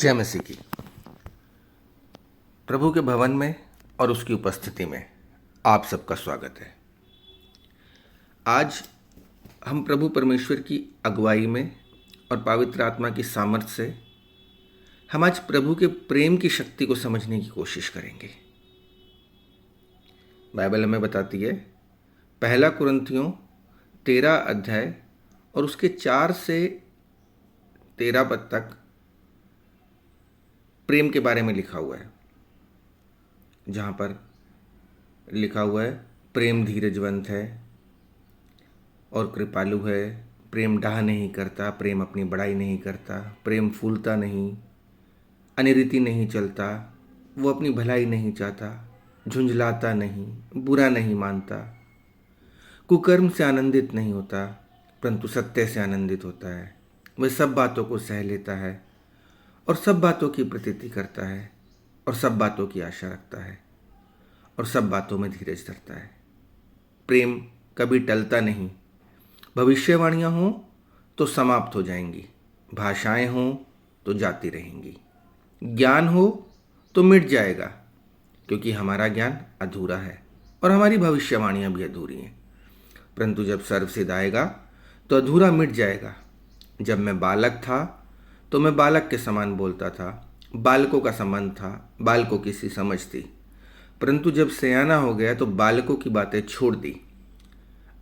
जय मसीह की। प्रभु के भवन में और उसकी उपस्थिति में आप सबका स्वागत है। आज हम प्रभु परमेश्वर की अगुवाई में और पवित्र आत्मा की सामर्थ्य से हम आज प्रभु के प्रेम की शक्ति को समझने की कोशिश करेंगे। बाइबल हमें बताती है, पहला कुरिन्थियों 13 अध्याय और उसके 4 से 13 पद तक प्रेम के बारे में लिखा हुआ है, जहाँ पर लिखा हुआ है प्रेम धीरजवंत है और कृपालु है, प्रेम डाह नहीं करता, प्रेम अपनी बड़ाई नहीं करता, प्रेम फूलता नहीं, अनिरीति नहीं चलता, वो अपनी भलाई नहीं चाहता, झुंझलाता नहीं, बुरा नहीं मानता, कुकर्म से आनंदित नहीं होता, परंतु सत्य से आनंदित होता है। वह सब बातों को सह लेता है और सब बातों की प्रतीति करता है और सब बातों की आशा रखता है और सब बातों में धीरज धरता है। प्रेम कभी टलता नहीं। भविष्यवाणियाँ हों तो समाप्त हो जाएंगी, भाषाएं हों तो जाती रहेंगी, ज्ञान हो तो मिट जाएगा, क्योंकि हमारा ज्ञान अधूरा है और हमारी भविष्यवाणियाँ भी अधूरी हैं। परंतु जब सर्वसिद्ध आएगा तो अधूरा मिट जाएगा। जब मैं बालक था तो मैं बालक के समान बोलता था, बालकों का संबंध था, बालकों की सी समझ थी। परंतु जब सयाना हो गया तो बालकों की बातें छोड़ दी।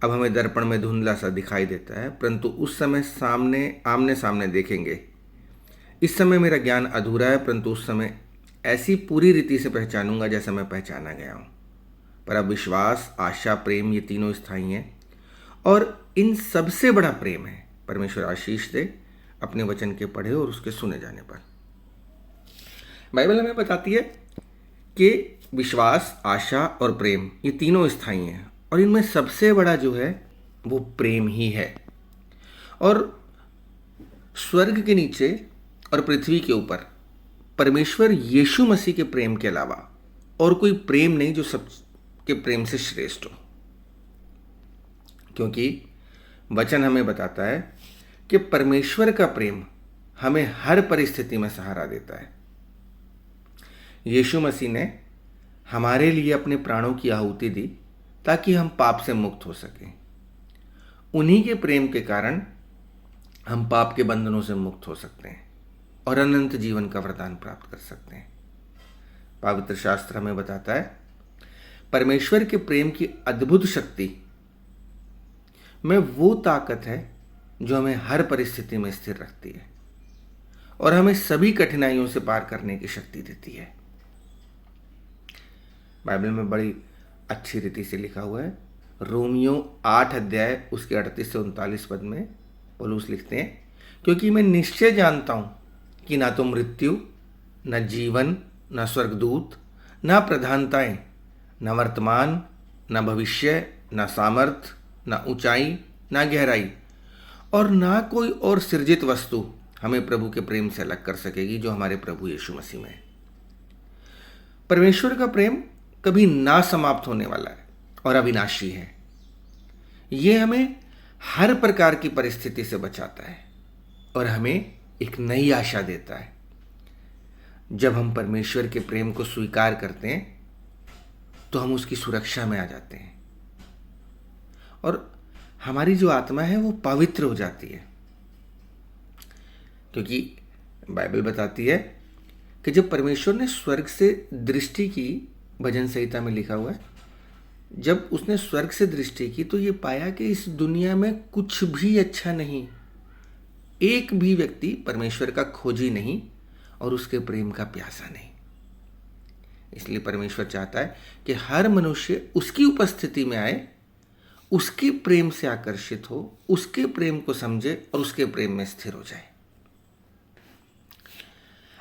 अब हमें दर्पण में धुंधला सा दिखाई देता है, परंतु उस समय आमने सामने देखेंगे। इस समय मेरा ज्ञान अधूरा है, परंतु उस समय ऐसी पूरी रीति से पहचानूंगा जैसा मैं पहचाना गया हूँ। पर अब विश्वास, आशा, प्रेम, ये तीनों स्थायी हैं और इन सबसे बड़ा प्रेम है। परमेश्वर आशीष दे अपने वचन के पढ़े और उसके सुने जाने पर। बाइबल हमें बताती है कि विश्वास, आशा और प्रेम ये तीनों स्थायी हैं और इनमें सबसे बड़ा जो है वो प्रेम ही है। और स्वर्ग के नीचे और पृथ्वी के ऊपर परमेश्वर यीशु मसीह के प्रेम के अलावा और कोई प्रेम नहीं जो सबके प्रेम से श्रेष्ठ हो। क्योंकि वचन हमें बताता है कि परमेश्वर का प्रेम हमें हर परिस्थिति में सहारा देता है। यीशु मसीह ने हमारे लिए अपने प्राणों की आहुति दी ताकि हम पाप से मुक्त हो सकें। उन्हीं के प्रेम के कारण हम पाप के बंधनों से मुक्त हो सकते हैं और अनंत जीवन का वरदान प्राप्त कर सकते हैं। पवित्र शास्त्र हमें बताता है, परमेश्वर के प्रेम की अद्भुत शक्ति में वो ताकत है जो हमें हर परिस्थिति में स्थिर रखती है और हमें सभी कठिनाइयों से पार करने की शक्ति देती है। बाइबल में बड़ी अच्छी रीति से लिखा हुआ है, रोमियो 8 अध्याय उसके 38 से 39 पद में पौलुस लिखते हैं, क्योंकि मैं निश्चय जानता हूं कि ना तो मृत्यु, न जीवन, न स्वर्गदूत, न प्रधानताएं, न वर्तमान, न भविष्य, न सामर्थ, न ऊंचाई, न गहराई और ना कोई और सृजित वस्तु हमें प्रभु के प्रेम से अलग कर सकेगी जो हमारे प्रभु यीशु मसीह में है। परमेश्वर का प्रेम कभी ना समाप्त होने वाला है और अविनाशी है। यह हमें हर प्रकार की परिस्थिति से बचाता है और हमें एक नई आशा देता है। जब हम परमेश्वर के प्रेम को स्वीकार करते हैं तो हम उसकी सुरक्षा में आ जाते हैं और हमारी जो आत्मा है वो पवित्र हो जाती है। क्योंकि बाइबल बताती है कि जब परमेश्वर ने स्वर्ग से दृष्टि की, भजन संहिता में लिखा हुआ है, जब उसने स्वर्ग से दृष्टि की तो ये पाया कि इस दुनिया में कुछ भी अच्छा नहीं, एक भी व्यक्ति परमेश्वर का खोजी नहीं और उसके प्रेम का प्यासा नहीं। इसलिए परमेश्वर चाहता है कि हर मनुष्य उसकी उपस्थिति में आए, उसके प्रेम से आकर्षित हो, उसके प्रेम को समझे और उसके प्रेम में स्थिर हो जाए।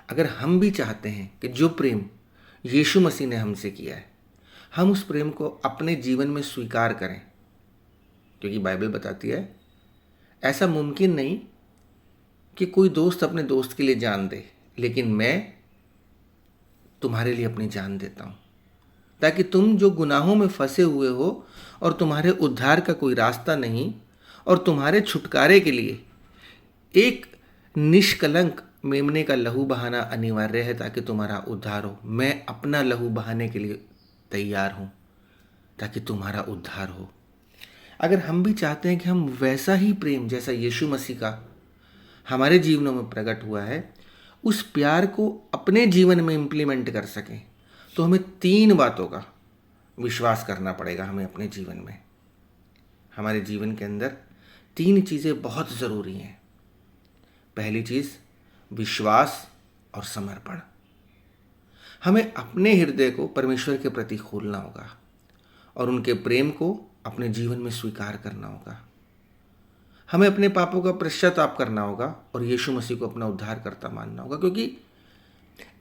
अगर हम भी चाहते हैं कि जो प्रेम यीशु मसीह ने हमसे किया है, हम उस प्रेम को अपने जीवन में स्वीकार करें, क्योंकि बाइबल बताती है ऐसा मुमकिन नहीं कि कोई दोस्त अपने दोस्त के लिए जान दे, लेकिन मैं तुम्हारे लिए अपनी जान देता हूं, ताकि तुम जो गुनाहों में फंसे हुए हो और तुम्हारे उद्धार का कोई रास्ता नहीं और तुम्हारे छुटकारे के लिए एक निष्कलंक मेमने का लहू बहाना अनिवार्य है ताकि तुम्हारा उद्धार हो। मैं अपना लहू बहाने के लिए तैयार हूँ ताकि तुम्हारा उद्धार हो। अगर हम भी चाहते हैं कि हम वैसा ही प्रेम जैसा यीशु मसीह का हमारे जीवनों में प्रकट हुआ है, उस प्यार को अपने जीवन में इम्प्लीमेंट कर सकें, तो हमें 3 बातों का विश्वास करना पड़ेगा। हमें अपने जीवन में, हमारे जीवन के अंदर 3 चीज़ें बहुत ज़रूरी हैं। पहली चीज़ विश्वास और समर्पण। हमें अपने हृदय को परमेश्वर के प्रति खोलना होगा और उनके प्रेम को अपने जीवन में स्वीकार करना होगा। हमें अपने पापों का पश्चाताप करना होगा और यीशु मसीह को अपना उद्धारकर्ता मानना होगा, क्योंकि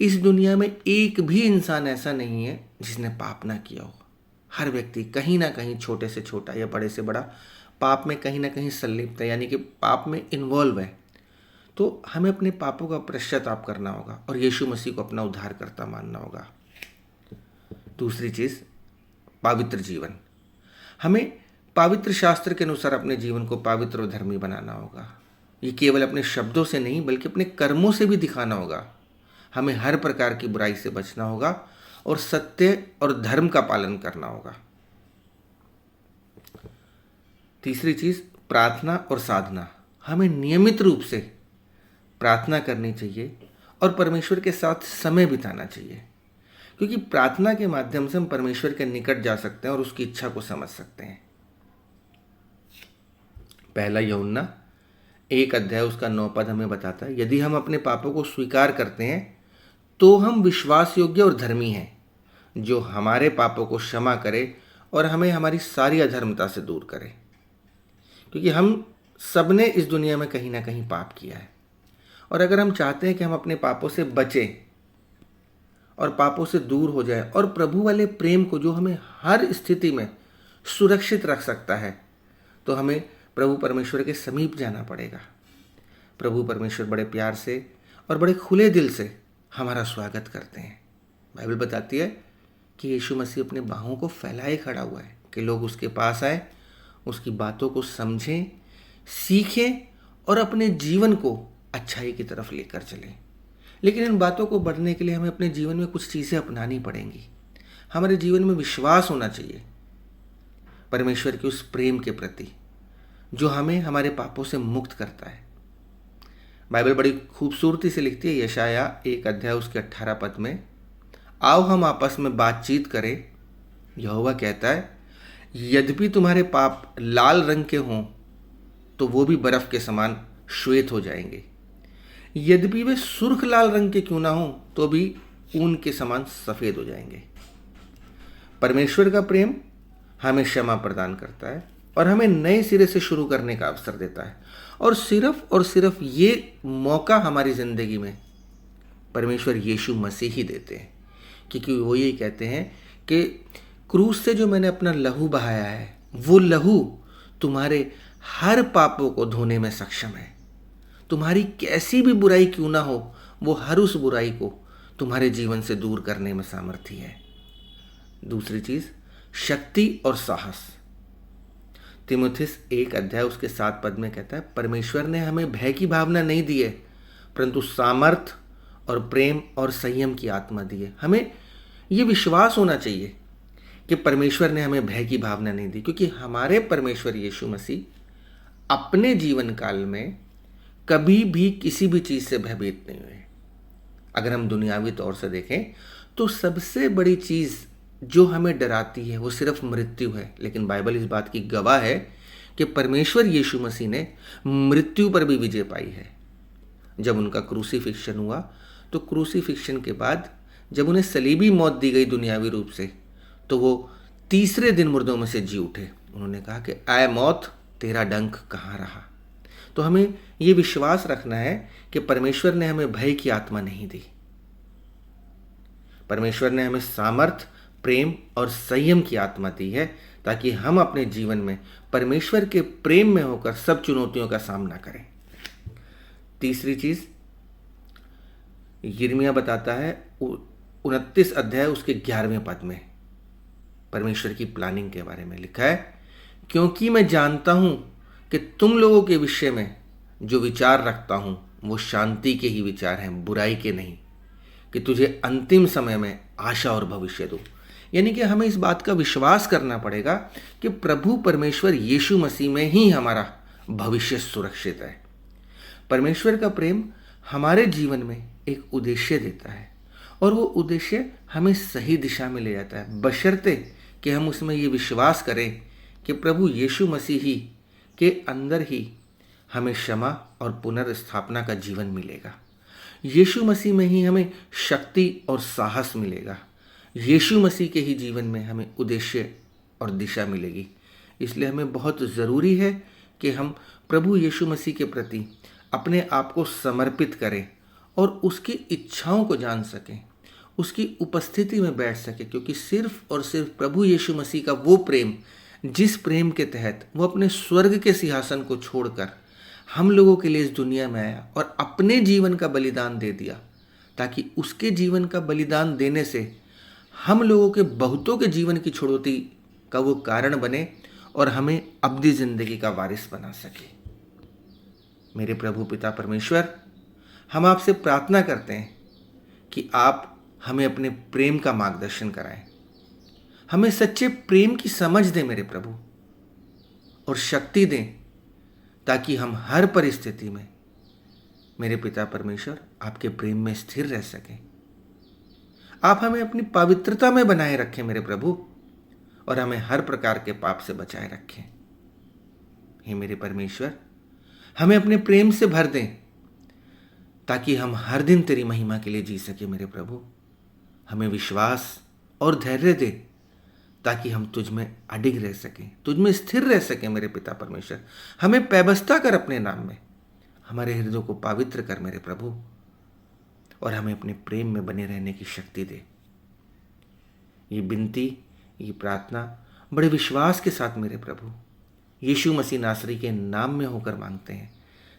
इस दुनिया में एक भी इंसान ऐसा नहीं है जिसने पाप ना किया हो। हर व्यक्ति कहीं ना कहीं, छोटे से छोटा या बड़े से बड़ा, पाप में कहीं ना कहीं संलिप्त है, यानी कि पाप में इन्वॉल्व है। तो हमें अपने पापों का पश्चाताप करना होगा और यीशु मसीह को अपना उद्धारकर्ता मानना होगा। दूसरी चीज़ पवित्र जीवन। हमें पवित्र शास्त्र के अनुसार अपने जीवन को पवित्र और धर्मी बनाना होगा। ये केवल अपने शब्दों से नहीं बल्कि अपने कर्मों से भी दिखाना होगा। हमें हर प्रकार की बुराई से बचना होगा और सत्य और धर्म का पालन करना होगा। तीसरी चीज़ प्रार्थना और साधना। हमें नियमित रूप से प्रार्थना करनी चाहिए और परमेश्वर के साथ समय बिताना चाहिए, क्योंकि प्रार्थना के माध्यम से हम परमेश्वर के निकट जा सकते हैं और उसकी इच्छा को समझ सकते हैं। पहला यूहन्ना 1 अध्याय उसका 9 पद हमें बताता है, यदि हम अपने पापों को स्वीकार करते हैं तो हम विश्वास योग्य और धर्मी हैं, जो हमारे पापों को क्षमा करे और हमें हमारी सारी अधर्मता से दूर करे। क्योंकि हम सब ने इस दुनिया में कहीं ना कहीं पाप किया है, और अगर हम चाहते हैं कि हम अपने पापों से बचें और पापों से दूर हो जाए और प्रभु वाले प्रेम को, जो हमें हर स्थिति में सुरक्षित रख सकता है, तो हमें प्रभु परमेश्वर के समीप जाना पड़ेगा। प्रभु परमेश्वर बड़े प्यार से और बड़े खुले दिल से हमारा स्वागत करते हैं। बाइबल बताती है कि यीशु मसीह अपने बाहों को फैलाए खड़ा हुआ है कि लोग उसके पास आए, उसकी बातों को समझें, सीखें और अपने जीवन को अच्छाई की तरफ लेकर चलें। लेकिन इन बातों को बढ़ने के लिए हमें अपने जीवन में कुछ चीज़ें अपनानी पड़ेंगी। हमारे जीवन में विश्वास होना चाहिए परमेश्वर के उस प्रेम के प्रति जो हमें हमारे पापों से मुक्त करता है। बाइबल बड़ी खूबसूरती से लिखती है, यशाया 1 अध्याय उसके 18 पद में, आओ हम आपस में बातचीत करें। यहोवा कहता है, यद्यपि तुम्हारे पाप लाल रंग के हों तो वो भी बर्फ के समान श्वेत हो जाएंगे, यद्यपि वे सुर्ख लाल रंग के क्यों ना हों तो भी ऊन के समान सफ़ेद हो जाएंगे। परमेश्वर का प्रेम हमें क्षमा प्रदान करता है और हमें नए सिरे से शुरू करने का अवसर देता है, और सिर्फ ये मौका हमारी ज़िंदगी में परमेश्वर यीशु मसीह ही देते हैं, क्योंकि वो यही कहते हैं कि क्रूस से जो मैंने अपना लहू बहाया है, वो लहू तुम्हारे हर पापों को धोने में सक्षम है। तुम्हारी कैसी भी बुराई क्यों ना हो, वो हर उस बुराई को तुम्हारे जीवन से दूर करने में सामर्थ्य है। दूसरी चीज़ शक्ति और साहस। तीमुथियुस 1 अध्याय उसके 7 पद में कहता है, परमेश्वर ने हमें भय की भावना नहीं दी है, परंतु सामर्थ और प्रेम और संयम की आत्मा दी है। हमें ये विश्वास होना चाहिए कि परमेश्वर ने हमें भय की भावना नहीं दी, क्योंकि हमारे परमेश्वर यीशु मसीह अपने जीवन काल में कभी भी किसी भी चीज़ से भयभीत नहीं हुए। अगर हम दुनियावी तौर से देखें तो सबसे बड़ी चीज़ जो हमें डराती है वो सिर्फ मृत्यु है, लेकिन बाइबल इस बात की गवाह है कि परमेश्वर यीशु मसीह ने मृत्यु पर भी विजय पाई है। जब उनका क्रूसीफिक्शन हुआ तो क्रूसीफिक्शन के बाद जब उन्हें सलीबी मौत दी गई दुनियावी रूप से, तो वो तीसरे दिन मुर्दों में से जी उठे। उन्होंने कहा कि आए मौत, तेरा डंक कहाँ रहा। तो हमें ये विश्वास रखना है कि परमेश्वर ने हमें भय की आत्मा नहीं दी। परमेश्वर ने हमें सामर्थ, प्रेम और संयम की आत्मा दी है, ताकि हम अपने जीवन में परमेश्वर के प्रेम में होकर सब चुनौतियों का सामना करें। तीसरी चीज यिर्मयाह बताता है 29 अध्याय उसके 11वें पद में परमेश्वर की प्लानिंग के बारे में लिखा है, क्योंकि मैं जानता हूं कि तुम लोगों के विषय में जो विचार रखता हूं वो शांति के ही विचार हैं, बुराई के नहीं, कि तुझे अंतिम समय में आशा और भविष्य दूं। यानी कि हमें इस बात का विश्वास करना पड़ेगा कि प्रभु परमेश्वर यीशु मसीह में ही हमारा भविष्य सुरक्षित है। परमेश्वर का प्रेम हमारे जीवन में एक उद्देश्य देता है और वो उद्देश्य हमें सही दिशा में ले जाता है, बशर्ते कि हम उसमें ये विश्वास करें कि प्रभु यीशु मसीह ही के अंदर ही हमें क्षमा और पुनर्स्थापना का जीवन मिलेगा। यीशु मसीह में ही हमें शक्ति और साहस मिलेगा। यीशु मसीह के ही जीवन में हमें उद्देश्य और दिशा मिलेगी। इसलिए हमें बहुत ज़रूरी है कि हम प्रभु यीशु मसीह के प्रति अपने आप को समर्पित करें और उसकी इच्छाओं को जान सकें, उसकी उपस्थिति में बैठ सकें, क्योंकि सिर्फ और सिर्फ प्रभु यीशु मसीह का वो प्रेम, जिस प्रेम के तहत वो अपने स्वर्ग के सिंहासन को छोड़कर हम लोगों के लिए इस दुनिया में आया और अपने जीवन का बलिदान दे दिया, ताकि उसके जीवन का बलिदान देने से हम लोगों के बहुतों के जीवन की छुड़ौती का वो कारण बने और हमें अब्दी ज़िंदगी का वारिस बना सके। मेरे प्रभु पिता परमेश्वर, हम आपसे प्रार्थना करते हैं कि आप हमें अपने प्रेम का मार्गदर्शन कराएं, हमें सच्चे प्रेम की समझ दें मेरे प्रभु, और शक्ति दें ताकि हम हर परिस्थिति में मेरे पिता परमेश्वर आपके प्रेम में स्थिर रह सकें। आप हमें अपनी पवित्रता में बनाए रखें मेरे प्रभु, और हमें हर प्रकार के पाप से बचाए रखें। हे मेरे परमेश्वर, हमें अपने प्रेम से भर दें ताकि हम हर दिन तेरी महिमा के लिए जी सके मेरे प्रभु। हमें विश्वास और धैर्य दे ताकि हम तुझ में अडिग रह सकें, तुझ में स्थिर रह सकें मेरे पिता परमेश्वर। हमें पैबस्ता कर अपने नाम में, हमारे हृदय को पवित्र कर मेरे प्रभु, और हमें अपने प्रेम में बने रहने की शक्ति दे। ये विनती, ये प्रार्थना बड़े विश्वास के साथ मेरे प्रभु यीशु मसीह नासरी के नाम में होकर मांगते हैं,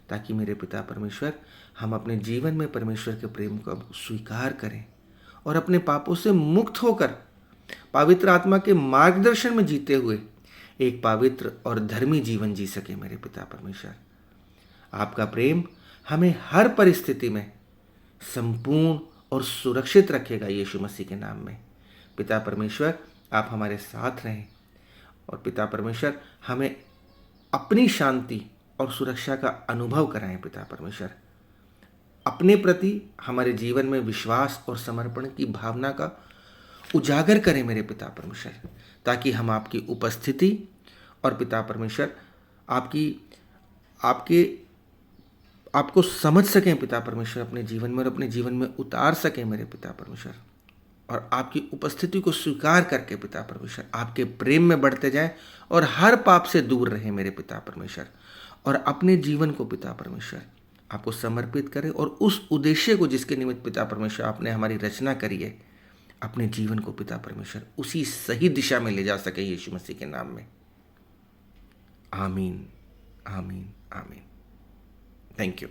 ताकि मेरे पिता परमेश्वर हम अपने जीवन में परमेश्वर के प्रेम को स्वीकार करें और अपने पापों से मुक्त होकर पवित्र आत्मा के मार्गदर्शन में जीते हुए एक पवित्र और धर्मी जीवन जी सके मेरे पिता परमेश्वर। आपका प्रेम हमें हर परिस्थिति में संपूर्ण और सुरक्षित रखेगा यीशु मसीह के नाम में। पिता परमेश्वर, आप हमारे साथ रहें, और पिता परमेश्वर हमें अपनी शांति और सुरक्षा का अनुभव कराएं। पिता परमेश्वर, अपने प्रति हमारे जीवन में विश्वास और समर्पण की भावना का उजागर करें मेरे पिता परमेश्वर, ताकि हम आपकी उपस्थिति और पिता परमेश्वर आपको समझ सकें पिता परमेश्वर अपने जीवन में, और अपने जीवन में उतार सकें मेरे पिता परमेश्वर, और आपकी उपस्थिति को स्वीकार करके पिता परमेश्वर आपके प्रेम में बढ़ते जाएं और हर पाप से दूर रहें मेरे पिता परमेश्वर, और अपने जीवन को पिता परमेश्वर आपको समर्पित करें, और उस उद्देश्य को जिसके निमित्त पिता परमेश्वर आपने हमारी रचना करी है, अपने जीवन को पिता परमेश्वर उसी सही दिशा में ले जा सके यीशु मसीह के नाम में। आमीन, आमीन, आमीन। Thank you.